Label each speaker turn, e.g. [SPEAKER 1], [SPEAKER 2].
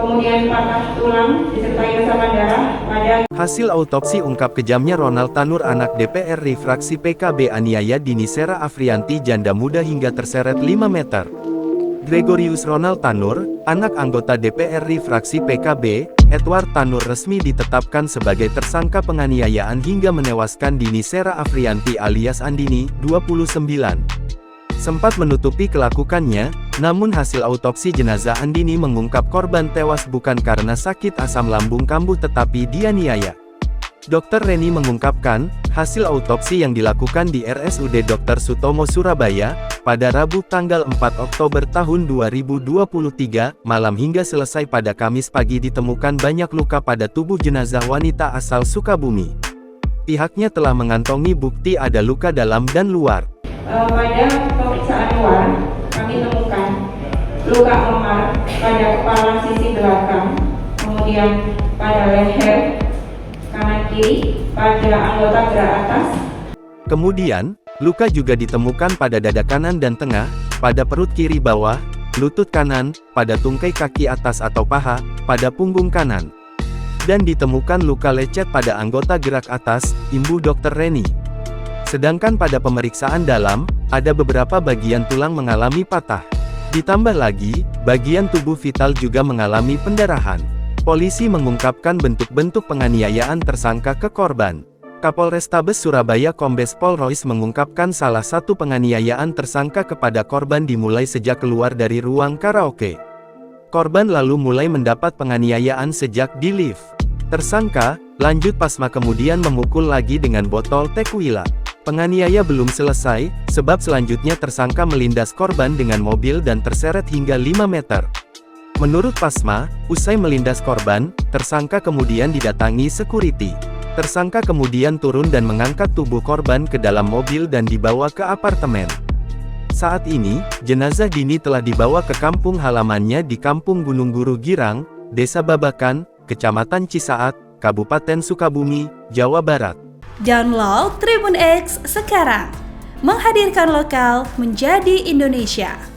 [SPEAKER 1] kemudian patah tulang disertai resapan darah pada.
[SPEAKER 2] Hasil autopsi ungkap kejamnya Ronald Tanur, anak DPR fraksi PKB, aniaya dini Sera Afrianti, janda muda hingga terseret 5 meter. Gregorius Ronald Tanur, anak anggota DPR fraksi PKB, Edward Tanur, resmi ditetapkan sebagai tersangka penganiayaan hingga menewaskan dini Sera Afrianti alias Andini, 29. Sempat menutupi kelakuannya, namun hasil autopsi jenazah Andini mengungkap korban tewas bukan karena sakit asam lambung kambuh tetapi dianiaya. Dr. Reni mengungkapkan, hasil autopsi yang dilakukan di RSUD Dr. Sutomo Surabaya, pada Rabu tanggal 4 Oktober tahun 2023, malam hingga selesai pada Kamis pagi ditemukan banyak luka pada tubuh jenazah wanita asal Sukabumi. Pihaknya telah mengantongi bukti ada luka dalam dan luar.
[SPEAKER 1] Pada pemeriksaan luar, kami temukan luka memar pada kepala sisi belakang, kemudian pada leher kanan kiri, pada anggota gerak atas.
[SPEAKER 2] Kemudian, luka juga ditemukan pada dada kanan dan tengah, pada perut kiri bawah, lutut kanan, pada tungkai kaki atas atau paha, pada punggung kanan. Dan ditemukan luka lecet pada anggota gerak atas, imbu Dr. Reni. Sedangkan pada pemeriksaan dalam, ada beberapa bagian tulang mengalami patah. Ditambah lagi, bagian tubuh vital juga mengalami pendarahan. Polisi mengungkapkan bentuk-bentuk penganiayaan tersangka ke korban. Kapolrestabes Surabaya Kombes Pol Rois mengungkapkan salah satu penganiayaan tersangka kepada korban dimulai sejak keluar dari ruang karaoke. Korban lalu mulai mendapat penganiayaan sejak di lift. Tersangka, lanjut pasma kemudian memukul lagi dengan botol tequila. Penganiaya belum selesai, sebab selanjutnya tersangka melindas korban dengan mobil dan terseret hingga 5 meter. Menurut Pasma, usai melindas korban, tersangka kemudian didatangi security. Tersangka kemudian turun dan mengangkat tubuh korban ke dalam mobil dan dibawa ke apartemen. Saat ini, jenazah Dini telah dibawa ke kampung halamannya di Kampung Gunung Guru Girang, Desa Babakan, Kecamatan Cisaat, Kabupaten Sukabumi, Jawa Barat.
[SPEAKER 3] Download Tribun X sekarang, menghadirkan lokal menjadi Indonesia.